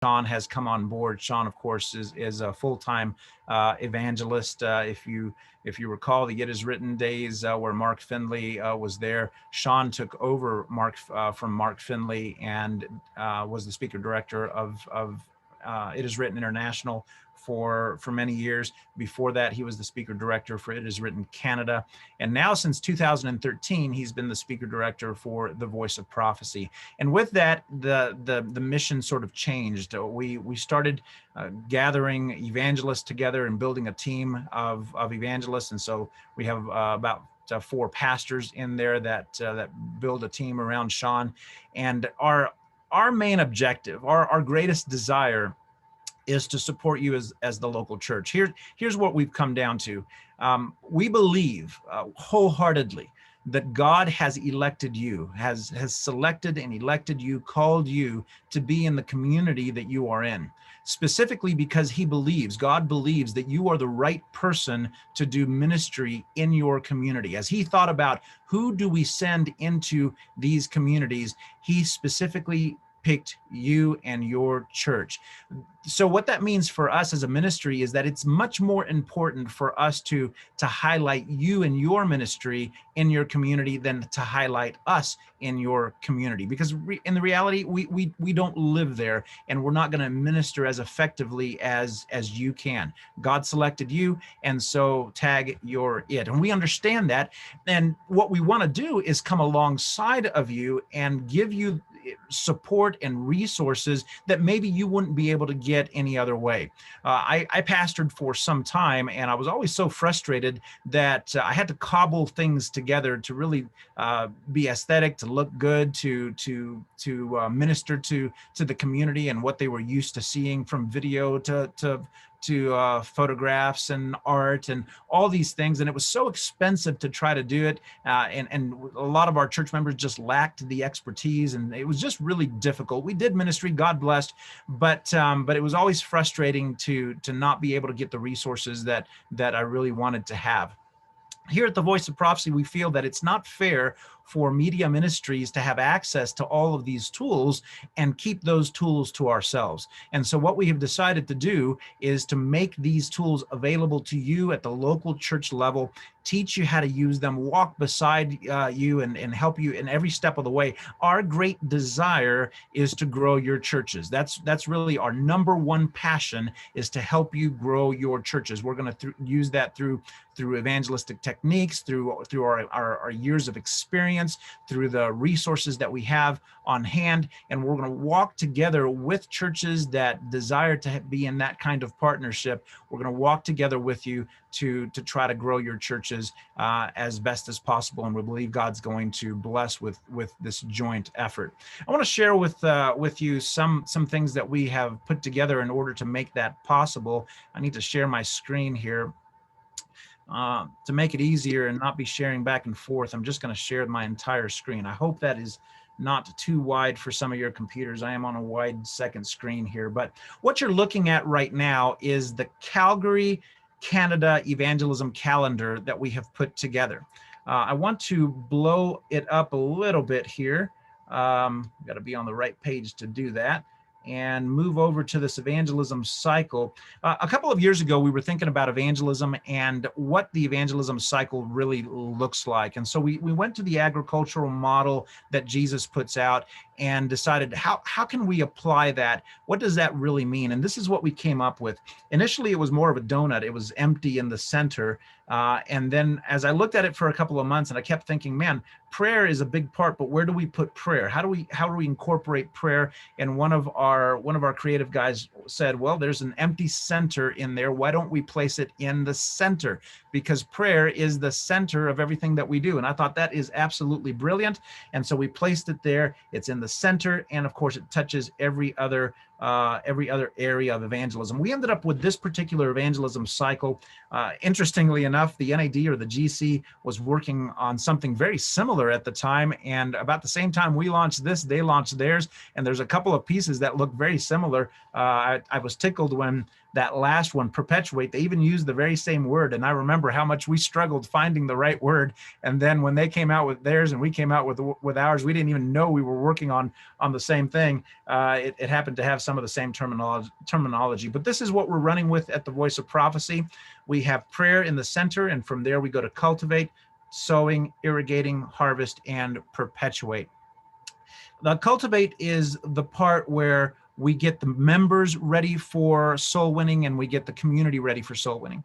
Sean has come on board. Sean, of course, is a full-time evangelist. If you recall the It Is Written days where Mark Finley was there, Sean took over from Mark Finley and was the speaker director of It Is Written International for many years. Before that, he was the speaker director for It Is Written Canada. And now since 2013, he's been the speaker director for The Voice of Prophecy. And with that, the mission sort of changed. We started gathering evangelists together and building a team of evangelists. And so we have about 4 pastors in there that build a team around Sean. And our main objective, our greatest desire, is to support you as the local church. Here's what we've come down to. We believe wholeheartedly that God has elected you, has selected and elected you, called you to be in the community that you are in, specifically because God believes that you are the right person to do ministry in your community. As he thought about who do we send into these communities, he specifically picked you and your church. So what that means for us as a ministry is that it's much more important for us to highlight you and your ministry in your community than to highlight us in your community. Because in the reality, we don't live there, and we're not going to minister as effectively as you can. God selected you, and so tag you're it. And we understand that. And what we want to do is come alongside of you and give you support and resources that maybe you wouldn't be able to get any other way. I pastored for some time, and I was always so frustrated that I had to cobble things together to really be aesthetic, to look good, to minister to the community and what they were used to seeing from video to photographs and art and all these things. And it was so expensive to try to do it. And a lot of our church members just lacked the expertise, and it was just really difficult. We did ministry, God blessed, but it was always frustrating to not be able to get the resources that I really wanted to have. Here at the Voice of Prophecy, we feel that it's not fair for media ministries to have access to all of these tools and keep those tools to ourselves. And so what we have decided to do is to make these tools available to you at the local church level, teach you how to use them, walk beside you and help you in every step of the way. Our great desire is to grow your churches. That's really our number one passion, is to help you grow your churches. We're going to use that through evangelistic techniques, through our years of experience, through the resources that we have on hand. And we're going to walk together with churches that desire to be in that kind of partnership. We're going to walk together with you to try to grow your churches as best as possible. And we believe God's going to bless with this joint effort. I want to share with you some things that we have put together in order to make that possible. I need to share my screen here. To make it easier and not be sharing back and forth, I'm just going to share my entire screen. I hope that is not too wide for some of your computers. I am on a wide second screen here, but what you're looking at right now is the Calgary, Canada evangelism calendar that we have put together. I want to blow it up a little bit here. Got to be on the right page to do that, and move over to this evangelism cycle. A couple of years ago, we were thinking about evangelism and what the evangelism cycle really looks like. And so we went to the agricultural model that Jesus puts out and decided how can we apply that? What does that really mean? And this is what we came up with. Initially, it was more of a donut. It was empty in the center. And then as I looked at it for a couple of months, and I kept thinking, man, prayer is a big part, but where do we put prayer? How do we incorporate prayer? And one of our creative guys said, well, there's an empty center in there. Why don't we place it in the center? Because prayer is the center of everything that we do. And I thought that is absolutely brilliant. And so we placed it there. It's in the center. And of course, it touches every other area of evangelism. We ended up with this particular evangelism cycle. Interestingly enough, the NAD or the GC was working on something very similar at the time. And about the same time we launched this, they launched theirs. And there's a couple of pieces that look very similar. I was tickled when that last one, perpetuate, they even used the very same word. And I remember how much we struggled finding the right word. And then when they came out with theirs and we came out with ours, we didn't even know we were working on the same thing. It happened to have some of the same terminology, but this is what we're running with at the Voice of Prophecy. We have prayer in the center, and from there we go to cultivate, sowing, irrigating, harvest, and perpetuate. The cultivate is the part where we get the members ready for soul winning and we get the community ready for soul winning.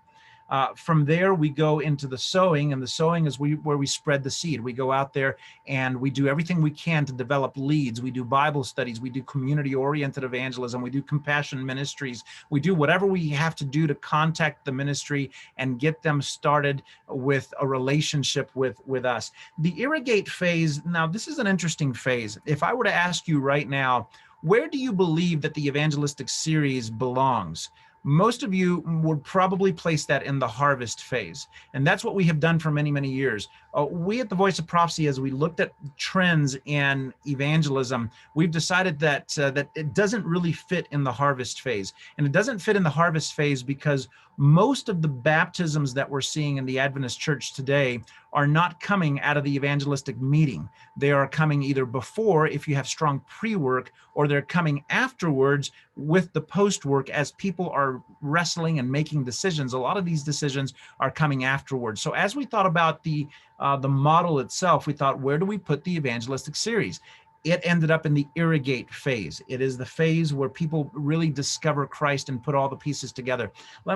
From there, we go into the sowing, and the sowing is where we spread the seed. We go out there and we do everything we can to develop leads. We do Bible studies. We do community-oriented evangelism. We do compassion ministries. We do whatever we have to do to contact the ministry and get them started with a relationship with us. The irrigate phase, now this is an interesting phase. If I were to ask you right now, where do you believe that the evangelistic series belongs? Most of you would probably place that in the harvest phase. And that's what we have done for many, many years. We at the Voice of Prophecy, as we looked at trends in evangelism, we've decided that that it doesn't really fit in the harvest phase. And it doesn't fit in the harvest phase because most of the baptisms that we're seeing in the Adventist church today are not coming out of the evangelistic meeting. They are coming either before, if you have strong pre-work, or they're coming afterwards with the post-work as people are wrestling and making decisions. A lot of these decisions are coming afterwards. So as we thought about the model itself, we thought, where do we put the evangelistic series? It ended up in the irrigate phase. It is the phase where people really discover Christ and put all the pieces together.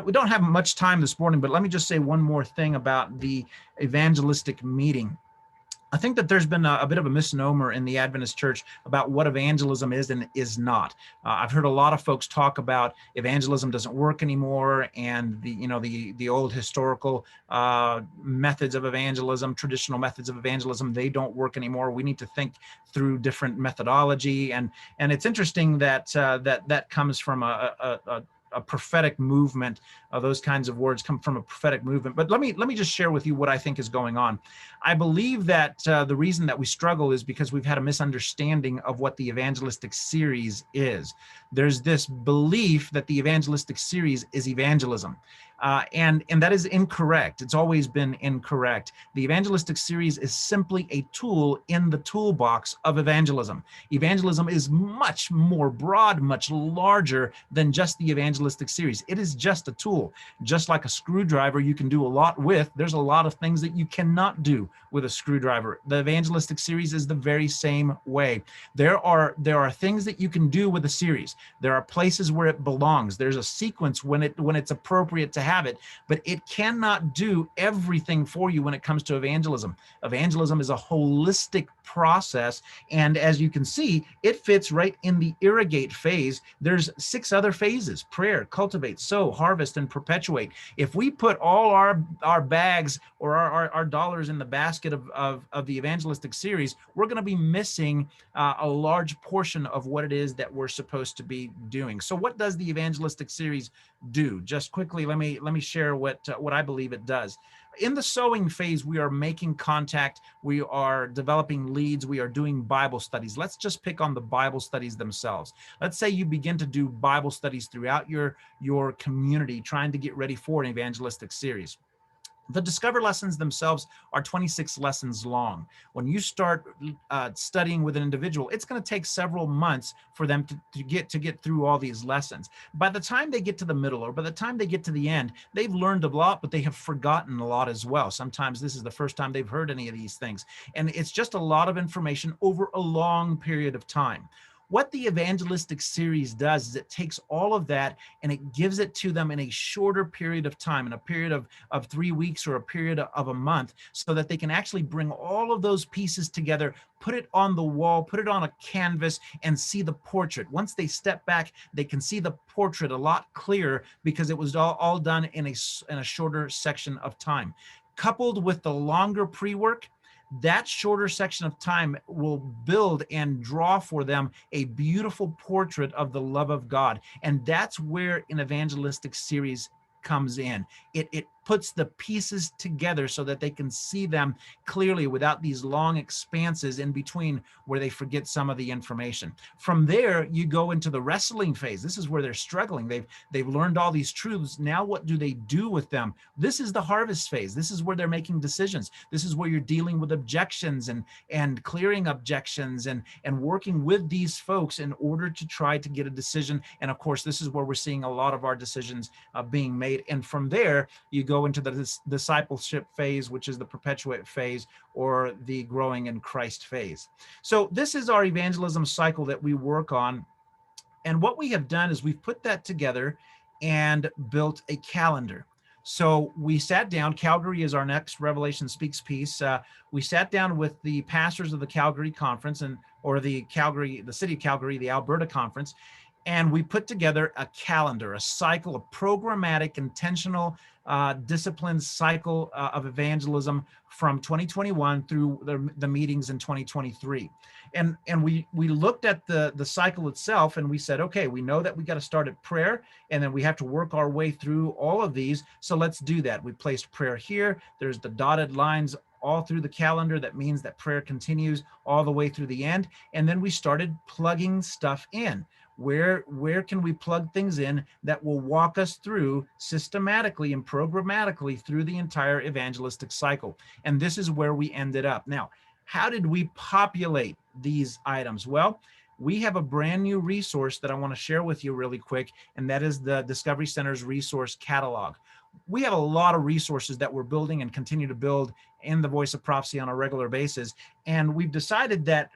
We don't have much time this morning, but let me just say one more thing about the evangelistic meeting. I think that there's been a bit of a misnomer in the Adventist church about what evangelism is and is not. I've heard a lot of folks talk about evangelism doesn't work anymore, and the old historical methods of evangelism, traditional methods of evangelism, they don't work anymore. We need to think through different methodology, and it's interesting that that comes from a prophetic movement. Those kinds of words come from a prophetic movement. But let me just share with you what I think is going on. I believe that the reason that we struggle is because we've had a misunderstanding of what the evangelistic series is. There's this belief that the evangelistic series is evangelism. And that is incorrect. It's always been incorrect. The evangelistic series is simply a tool in the toolbox of evangelism. Evangelism is much more broad, much larger than just the evangelistic series. It is just a tool. Just like a screwdriver you can do a lot with, there's a lot of things that you cannot do with a screwdriver. The evangelistic series is the very same way. There are things that you can do with a series. There are places where it belongs. There's a sequence when it's appropriate to have it, but it cannot do everything for you when it comes to evangelism. Evangelism is a holistic process, and as you can see, it fits right in the irrigate phase. There's 6 other phases: prayer, cultivate, sow, harvest, and perpetuate. If we put all our bags or our dollars in the basket of the evangelistic series, we're going to be missing a large portion of what it is that we're supposed to be doing. So what does the evangelistic series do? Just quickly, let me share what I believe it does. In the sowing phase, we are making contact, we are developing leads, we are doing Bible studies. Let's just pick on the Bible studies themselves. Let's say you begin to do Bible studies throughout your community, trying to get ready for an evangelistic series. The Discover lessons themselves are 26 lessons long. When you start studying with an individual, it's going to take several months for them to get through all these lessons. By the time they get to the middle, or by the time they get to the end, they've learned a lot, but they have forgotten a lot as well. Sometimes this is the first time they've heard any of these things. And it's just a lot of information over a long period of time. What the evangelistic series does is it takes all of that and it gives it to them in a shorter period of time, in a period of 3 weeks or a period of a month, so that they can actually bring all of those pieces together, put it on the wall, put it on a canvas, and see the portrait. Once they step back, they can see the portrait a lot clearer because it was all done in a shorter section of time. Coupled with the longer pre-work, that shorter section of time will build and draw for them a beautiful portrait of the love of God. And that's where an evangelistic series comes in. It puts the pieces together so that they can see them clearly without these long expanses in between where they forget some of the information. From there, you go into the wrestling phase. This is where they're struggling. They've learned all these truths. Now what do they do with them? This is the harvest phase. This is where they're making decisions. This is where you're dealing with objections and clearing objections and working with these folks in order to try to get a decision. And of course, this is where we're seeing a lot of our decisions being made. And from there, you go into the discipleship phase, which is the perpetuate phase, or the growing in Christ phase. So this is our evangelism cycle that we work on. And what we have done is we've put that together and built a calendar. So we sat down. Calgary is our next Revelation Speaks piece. We sat down with the pastors of the Calgary conference or the city of Calgary, the Alberta conference, and we put together a calendar, a cycle, a programmatic, intentional, disciplined cycle of evangelism from 2021 through the meetings in 2023. And we looked at the cycle itself, and we said, okay, we know that we got to start at prayer, and then we have to work our way through all of these. So let's do that. We placed prayer here. There's the dotted lines all through the calendar. That means that prayer continues all the way through the end. And then we started plugging stuff in. Where can we plug things in that will walk us through systematically and programmatically through the entire evangelistic cycle? And this is where we ended up. Now, how did we populate these items? Well, we have a brand new resource that I want to share with you really quick, and that is the Discovery Center's resource catalog. We have a lot of resources that we're building and continue to build in the Voice of Prophecy on a regular basis. And we've decided that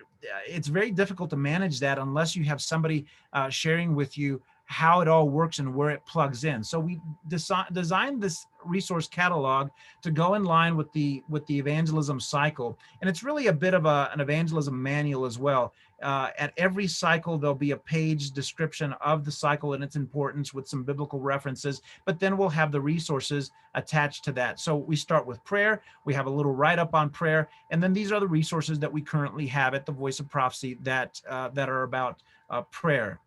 it's very difficult to manage that unless you have somebody sharing with you how it all works and where it plugs in. So we designed this resource catalog to go in line with the evangelism cycle. And it's really a bit of an evangelism manual as well. At every cycle, there'll be a page description of the cycle and its importance with some biblical references, but then we'll have the resources attached to that. So we start with prayer. We have a little write-up on prayer. And then these are the resources that we currently have at the Voice of Prophecy that are about prayer.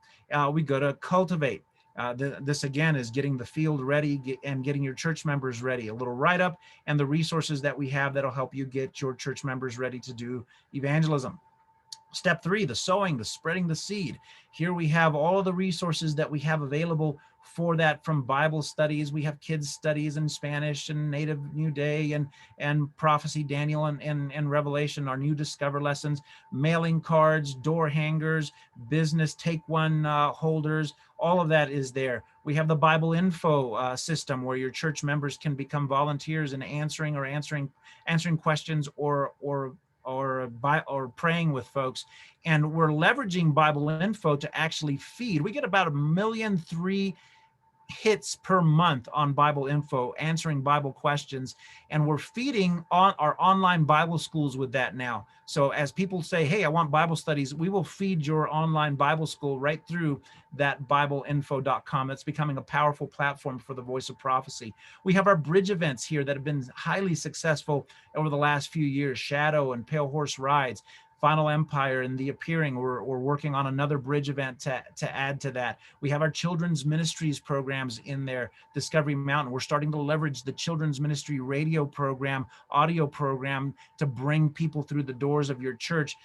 We go to cultivate. This again is getting the field ready and getting your church members ready. A little write-up and the resources that we have that'll help you get your church members ready to do evangelism. Step 3, the sowing, the spreading the seed. Here we have all of the resources that we have available for that, from Bible studies. We have kids studies in Spanish and Native New Day and Prophecy, Daniel and Revelation, our new Discover lessons, mailing cards, door hangers, business take one holders. All of that is there. We have the Bible info system where your church members can become volunteers in answering questions or praying with folks. And we're leveraging Bible info to actually feed. We get about 1.3 million hits per month on Bible info, answering Bible questions. And we're feeding on our online Bible schools with that now. So as people say, hey, I want Bible studies, we will feed your online Bible school right through that BibleInfo.com. It's becoming a powerful platform for the Voice of Prophecy. We have our bridge events here that have been highly successful over the last few years, Shadow and Pale Horse Rides, Final Empire and The Appearing. We're working on another bridge event to add to that. We have our children's ministries programs in there, Discovery Mountain. We're starting to leverage the children's ministry radio program, audio program, to bring people through the doors of your church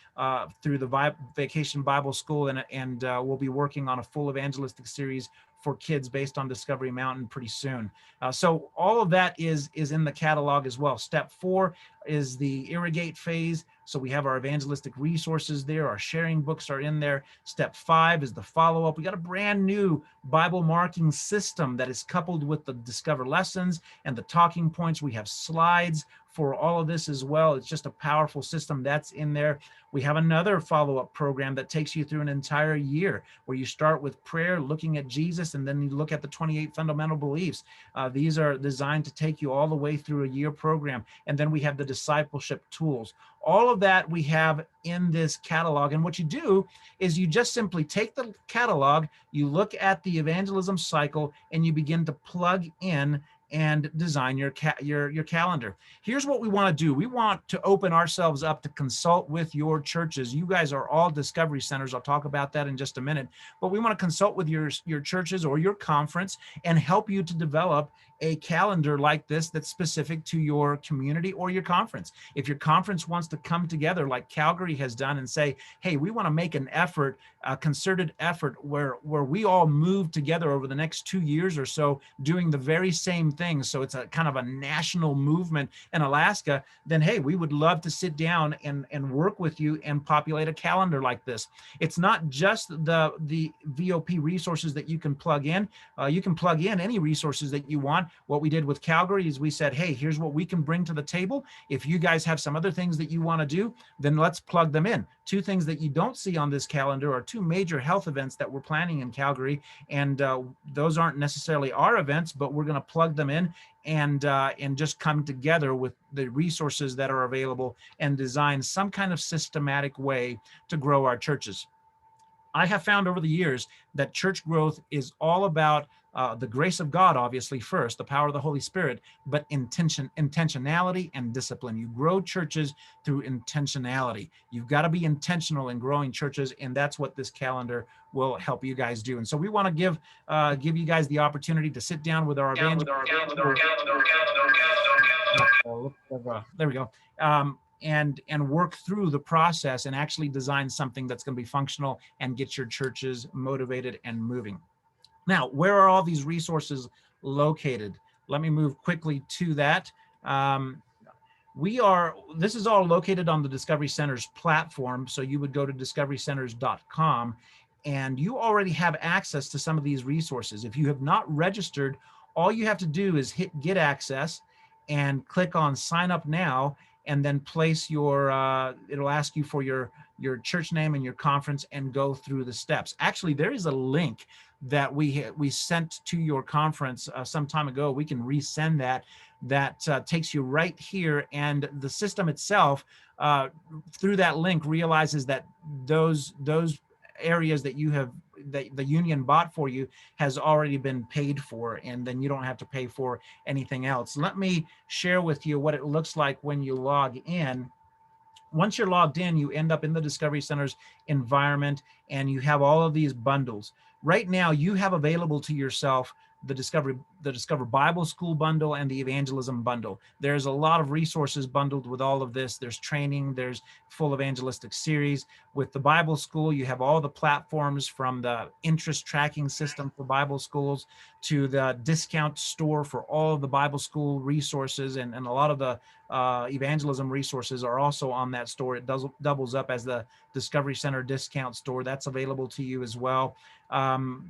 through the Vacation Bible School. And we'll be working on a full evangelistic series for kids based on Discovery Mountain pretty soon. So all of that is in the catalog as well. Step 4 is the Irrigate Phase. So we have our evangelistic resources there. Our sharing books are in there. Step 5 is the follow-up. We got a brand new Bible marking system that is coupled with the Discover lessons and the talking points. We have slides for all of this as well. It's just a powerful system that's in there. We have another follow-up program that takes you through an entire year, where you start with prayer, looking at Jesus, and then you look at the 28 fundamental beliefs. These are designed to take you all the way through a year program. And then we have the discipleship tools. All of that we have in this catalog. And what you do is you just simply take the catalog, you look at the evangelism cycle, and you begin to plug in and design your calendar. Here's what we want to do. We want to open ourselves up to consult with your churches. You guys are all discovery centers. I'll talk about that in just a minute. But we want to consult with your churches or your conference and help you to develop a calendar like this that's specific to your community or your conference. If your conference wants to come together like Calgary has done and say, hey, we want to make an effort, a concerted effort where we all move together over the next 2 years or so doing the very same thing. So it's a kind of a national movement in Alaska, then hey, we would love to sit down and work with you and populate a calendar like this. It's not just the VOP resources that you can plug in. You can plug in any resources that you want. What we did with Calgary is we said, hey, here's what we can bring to the table. If you guys have some other things that you want to do, then let's plug them in. 2 things that you don't see on this calendar are 2 major health events that we're planning in Calgary. And those aren't necessarily our events, but we're going to plug them in and just come together with the resources that are available and design some kind of systematic way to grow our churches. I have found over the years that church growth is all about the grace of God, obviously first, the power of the Holy Spirit, but intentionality and discipline. You grow churches through intentionality. You've got to be intentional in growing churches, and that's what this calendar will help you guys do. And so we want to give you guys the opportunity to sit down with our evangelists. There we go. And work through the process and actually design something that's going to be functional and get your churches motivated and moving. Now, where are all these resources located? Let me move quickly to that. This is all located on the Discovery Center's platform. So you would go to discoverycenters.com and you already have access to some of these resources. If you have not registered, all you have to do is hit Get Access and click on Sign Up Now, and then place your, it'll ask you for your church name and your conference and go through the steps. Actually, there is a link that we sent to your conference some time ago. We can resend that takes you right here, and the system itself through that link realizes that those areas that you have, that the union bought for you, has already been paid for, and then you don't have to pay for anything else. Let me share with you what it looks like when you log in. Once you're logged in, you end up in the Discovery Center's environment, and you have all of these bundles. Right now, you have available to yourself the Discover Bible School bundle and the Evangelism bundle. There's a lot of resources bundled with all of this. There's training, there's full evangelistic series. With the Bible School, you have all the platforms from the interest tracking system for Bible schools to the discount store for all of the Bible school resources, and a lot of the evangelism resources are also on that store. It doubles up as the Discovery Center discount store. That's available to you as well.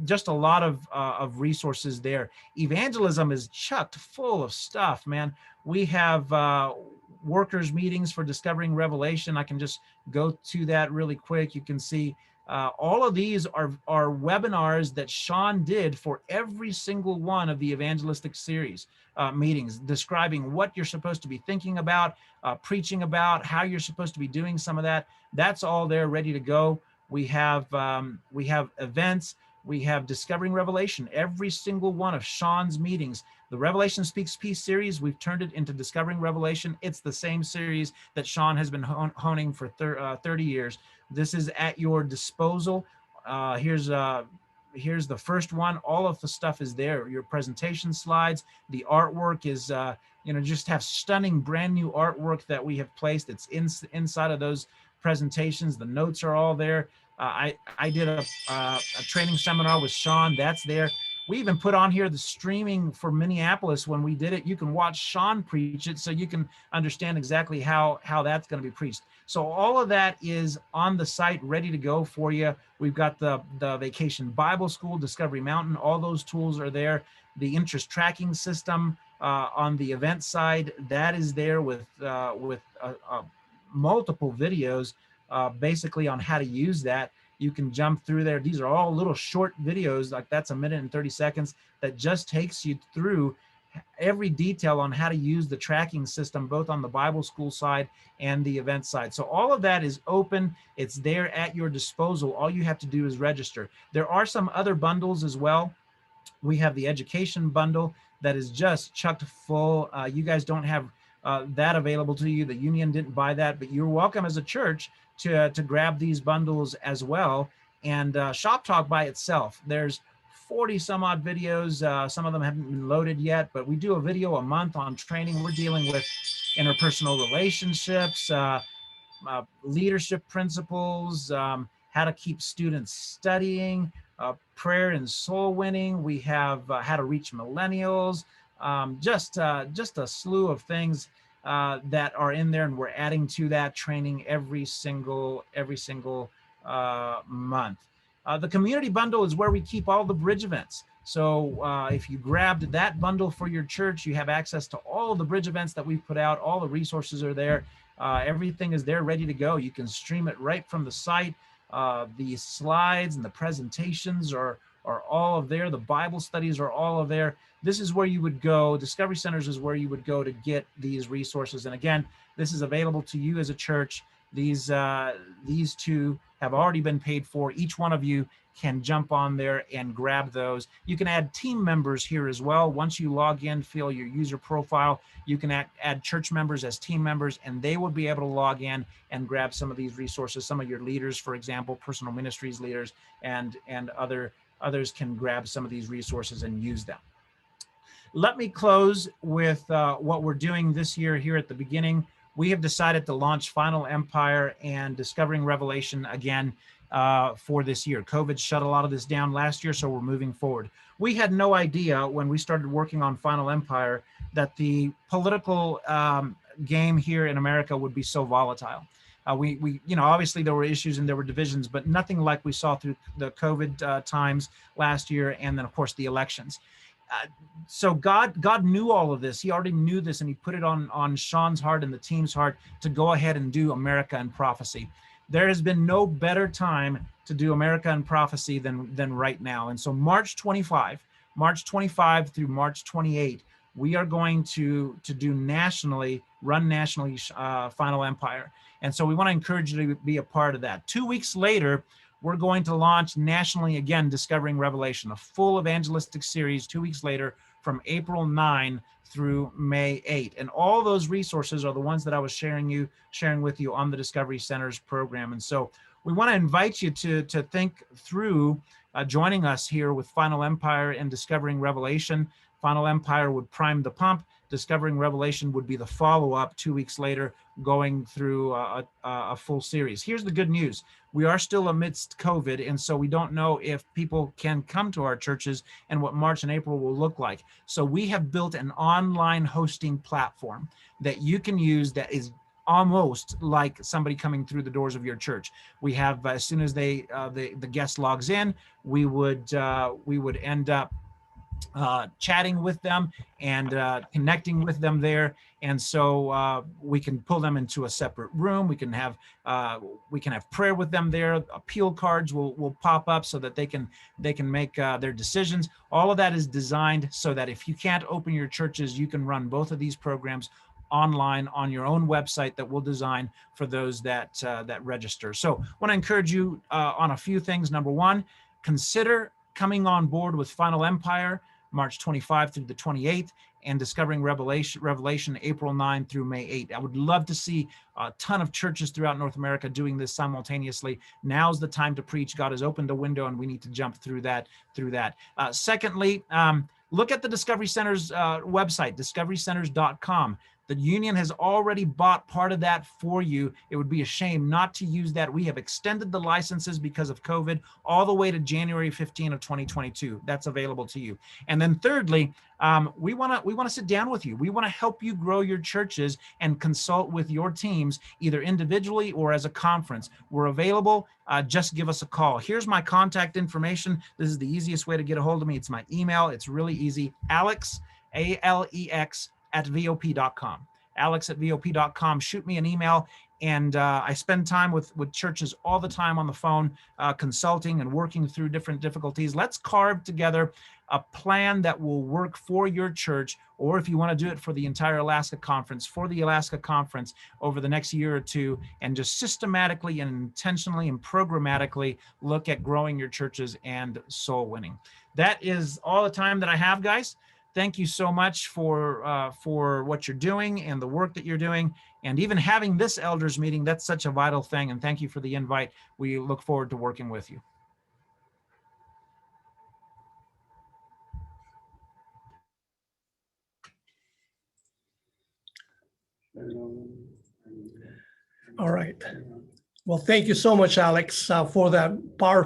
Just a lot of resources there. Evangelism is chucked full of stuff, man. We have workers meetings for Discovering Revelation. I can just go to that really quick. You can see all of these are webinars that Sean did for every single one of the evangelistic series meetings, describing what you're supposed to be thinking about, preaching about, how you're supposed to be doing some of that. That's all there ready to go. We have events. We have Discovering Revelation. Every single one of Sean's meetings, the Revelation Speaks Peace series, we've turned it into Discovering Revelation. It's the same series that Sean has been honing for 30 years. This is at your disposal. Here's the first one. All of the stuff is there. Your presentation slides, the artwork is, just have stunning brand new artwork that we have placed. It's inside of those presentations. The notes are all there. I did a training seminar with Sean. That's there. We even put on here the streaming for Minneapolis when we did it. You can watch Sean preach it, so you can understand exactly how that's going to be preached. So all of that is on the site, ready to go for you. We've got the Vacation Bible School, Discovery Mountain. All those tools are there. The interest tracking system on the event side, that is there with multiple videos basically on how to use that. You can jump through there. These are all little short videos, like that's 1 minute and 30 seconds, that just takes you through every detail on how to use the tracking system, both on the Bible school side and the event side. So all of that is open. It's there at your disposal. All you have to do is register. There are some other bundles as well. We have the education bundle that is just chucked full. You guys don't have that available to you. The union didn't buy that, but you're welcome as a church to grab these bundles as well. And Shop Talk by itself, there's 40 some odd videos. Some of them haven't been loaded yet, but we do a video a month on training. We're dealing with interpersonal relationships, leadership principles, how to keep students studying, prayer and soul winning. We have how to reach millennials, just a slew of things that are in there, and we're adding to that training every single month. The community bundle is where we keep all the bridge events. So if you grabbed that bundle for your church, you have access to all of the bridge events that we've put out. All the resources are there. Everything is there ready to go. You can stream it right from the site. The slides and the presentations are all of there. The Bible studies are all of there. This is where you would go. Discovery Centers is where you would go to get these resources. And again, this is available to you as a church. These two have already been paid for. Each one of you can jump on there and grab those. You can add team members here as well. Once you log in, fill your user profile, you can add church members as team members, and they will be able to log in and grab some of these resources. Some of your leaders, for example, personal ministries leaders, and others can grab some of these resources and use them. Let me close with what we're doing this year here at the beginning. We have decided to launch Final Empire and Discovering Revelation again for this year. COVID shut a lot of this down last year, so we're moving forward. We had no idea when we started working on Final Empire that the political game here in America would be so volatile. We obviously there were issues and there were divisions, but nothing like we saw through the COVID times last year, and then of course the elections. So God knew all of this. He already knew this, and he put it on Sean's heart and the team's heart to go ahead and do America and Prophecy. There has been no better time to do America and Prophecy than right now. And so March 25 through March 28, we are going to run nationally Final Empire. And so we want to encourage you to be a part of that. 2 weeks later, we're going to launch nationally again, Discovering Revelation, a full evangelistic series 2 weeks later from April 9 through May 8. And all those resources are the ones that I was sharing with you on the Discovery Centers program. And so we want to invite you to think through joining us here with Final Empire and Discovering Revelation. Final Empire would prime the pump. Discovering Revelation would be the follow-up 2 weeks later, going through a full series. Here's the good news. We are still amidst COVID, and so we don't know if people can come to our churches and what March and April will look like. So we have built an online hosting platform that you can use that is almost like somebody coming through the doors of your church. We have, as soon as the guest logs in, we would end up chatting with them and connecting with them there. And so we can pull them into a separate room. We can have prayer with them there. Appeal cards will pop up so that they can make their decisions. All of that is designed so that if you can't open your churches, you can run both of these programs online on your own website that we'll design for those that register. So I want to encourage you on a few things. Number one, consider coming on board with Final Empire, March 25 through the 28th, and Discovering Revelation, April 9 through May 8. I would love to see a ton of churches throughout North America doing this simultaneously. Now's the time to preach. God has opened a window, and we need to jump through that. Secondly, look at the Discovery Center's website, discoverycenters.com. The union has already bought part of that for you. It would be a shame not to use that. We have extended the licenses because of COVID all the way to January 15 of 2022. That's available to you. And then thirdly, we want to sit down with you. We want to help you grow your churches and consult with your teams, either individually or as a conference. We're available. Just give us a call. Here's my contact information. This is the easiest way to get a hold of me. It's my email. It's really easy. Alex, ALEX, at VOP.com. Alex at VOP.com. Shoot me an email. And I spend time with churches all the time on the phone, consulting and working through different difficulties. Let's carve together a plan that will work for your church, or if you want to do it for the entire Alaska Conference, over the next year or two, and just systematically and intentionally and programmatically look at growing your churches and soul winning. That is all the time that I have, guys. Thank you so much for what you're doing and the work that you're doing, and even having this elders meeting. That's such a vital thing. And thank you for the invite. We look forward to working with you. All right. Well, thank you so much, Alex, for that powerful